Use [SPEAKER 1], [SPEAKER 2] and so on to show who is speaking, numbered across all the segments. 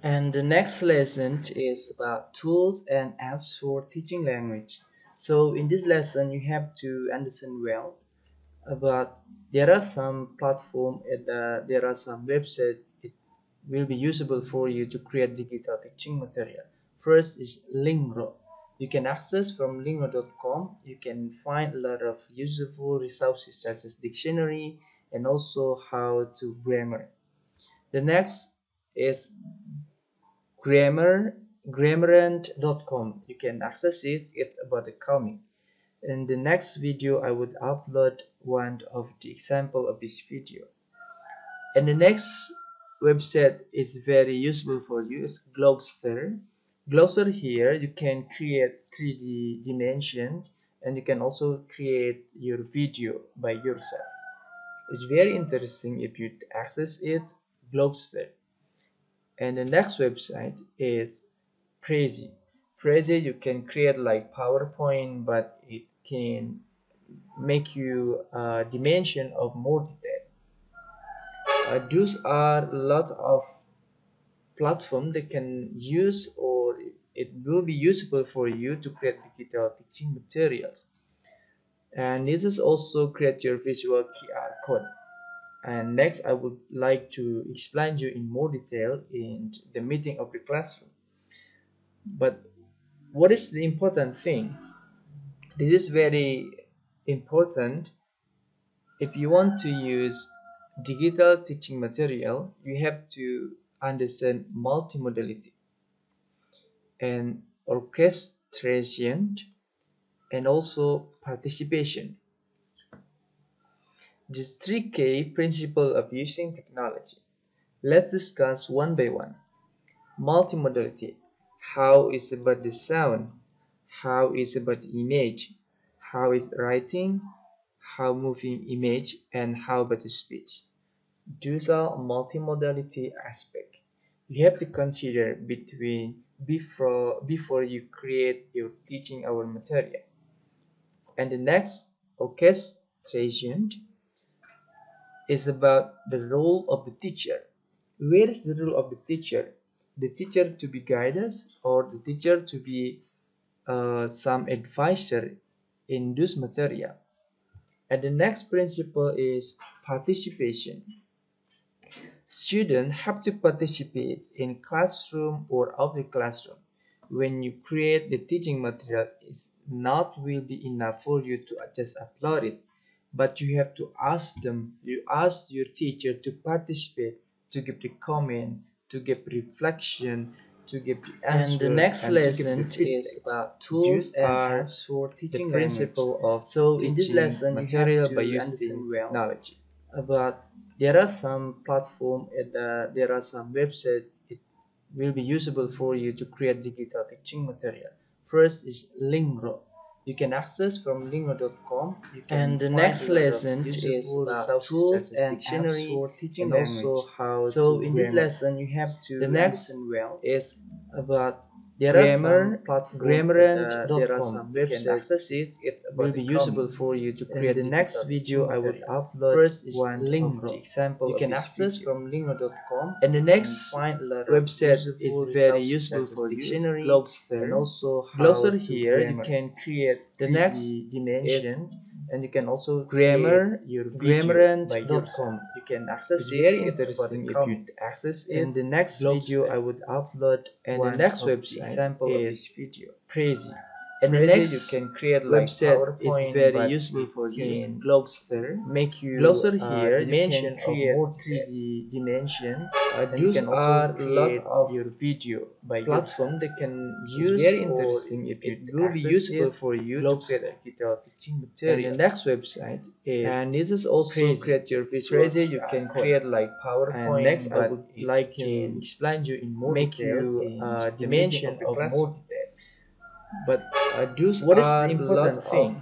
[SPEAKER 1] And the next lesson is about tools and apps for teaching language. So in this lesson, you have to understand well about there are some platform and there are some website it will be usable for you to create digital teaching material. First is Lingro. You can access from lingro.com. You can find a lot of useful resources such as dictionary and also how to grammar. The next is Grammarant.com. You can access it. It's about the coming. In the next video, I would upload one of the example of this video. And the next website is very useful for you is Globster. Globster here you can create 3D dimension and you can also create your video by yourself. It's very interesting if you access it. Globster. And the next website is Prezi. Prezi you can create like PowerPoint, but it can make you a dimension of more detail. Those are a lot of platform that can use or it will be useful for you to create digital teaching materials. And this is also create your visual QR code. And next I would like to explain you in more detail in the meeting of the classroom. But what is the important thing? This is very important. If you want to use digital teaching material, you have to understand multimodality and orchestration and also participation. These three key principles of using technology. Let's discuss one by one. Multimodality. How is about the sound? How is about the image? How is writing? How moving image? And how about the speech? Those are multimodality aspect. You have to consider before you create your teaching our material. And the next orchestration is about the role of the teacher. Where is the role of the teacher? The teacher to be guided or the teacher to be some advisor in this material. And the next principle is participation. Students have to participate in classroom or out the classroom. When you create the teaching material, it's not will be enough for you to just upload it, but you have to ask them. You ask your teacher to participate, to give the comment, to give reflection, to give the answer. And the next lesson is about tools and apps for teaching the principle of so in this lesson material by using technology. About there are some platform and there are some website it will be usable for you to create digital teaching material. First is Lingro. You can access from lingro.com. And the next lesson is about tools and dictionary for teaching and also how so in this lesson you have to the next well is about there are some Grammarant.com. There are some websites it will be usable for you to create the next video I will upload. First is one Lingro example you can access from lingro.com and the next website is very useful for dictionary and also Globster here you can create the next dimension and you can also Grammarant.com. You can access it. Very interesting if you access it. In the next video I would upload and the next website example is video Prezi. And the next you can create like website is very useful for you. Globster make you Globster here dimension you can create more 3D dimension. Those are a lot of your video by platform they can use. Very interesting if it will be useful for you to create digital teaching material. And the next website is and this is also Prezi. Create your visual Prezi you can create like PowerPoint. And next I would like to explain you in more make detail you a dimension of more detail. But those what is the important thing?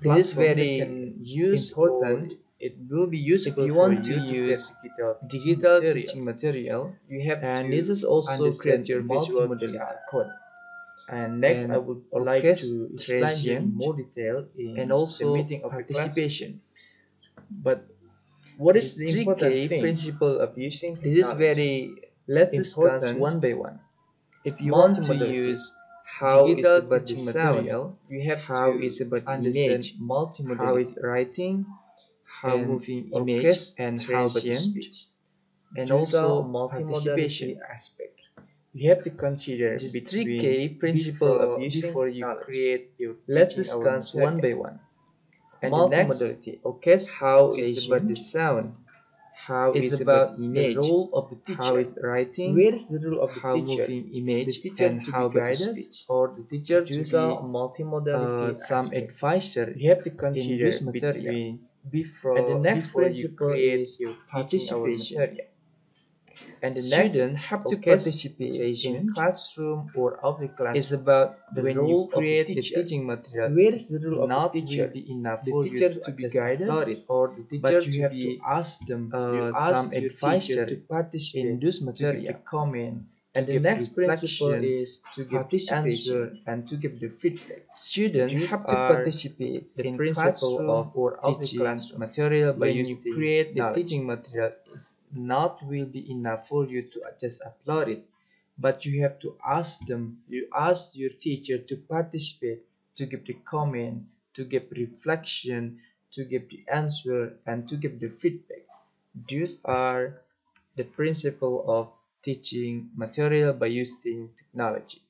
[SPEAKER 1] This is very important. It will be useful if you want to use digital teaching material. You have and this is also create your visual QR code. And next, I would like to explain you in more detail and also the meeting of participation. But what is the important thing? Principle of using technology? This is very Let's discuss one by one. If you want to use how is about the sound, you have how is about understand multimodality, how is writing, how moving image, and how about the speech, and also multimodality aspect. You have to consider the 3K principle of using before you create your. Let's discuss one by one. And multimodality, how is about the sound, how is about image, the role of the teacher, how is writing, where is the role of the how teacher, moving image, the teacher and how about the speech, or the teacher to be multimodality some advisor. You have to consider this material before, and the next principle is your participation. And the student have to participate in classroom or out of class is about the when role you create of the teaching material. Where is the role of the teacher? Will be enough the for teacher you to be guided, or the teacher but you have to ask them, some advisor to participate in this material, to give the comment. And the next principle is to give the answer and to give the feedback. Students have to participate in the principle of or teaching material by when you create the teaching material is not will be enough for you to just upload it, but you have to ask them, you ask your teacher to participate, to give the comment, to give reflection, to give the answer, and to give the feedback. These are the principle of teaching material by using technology.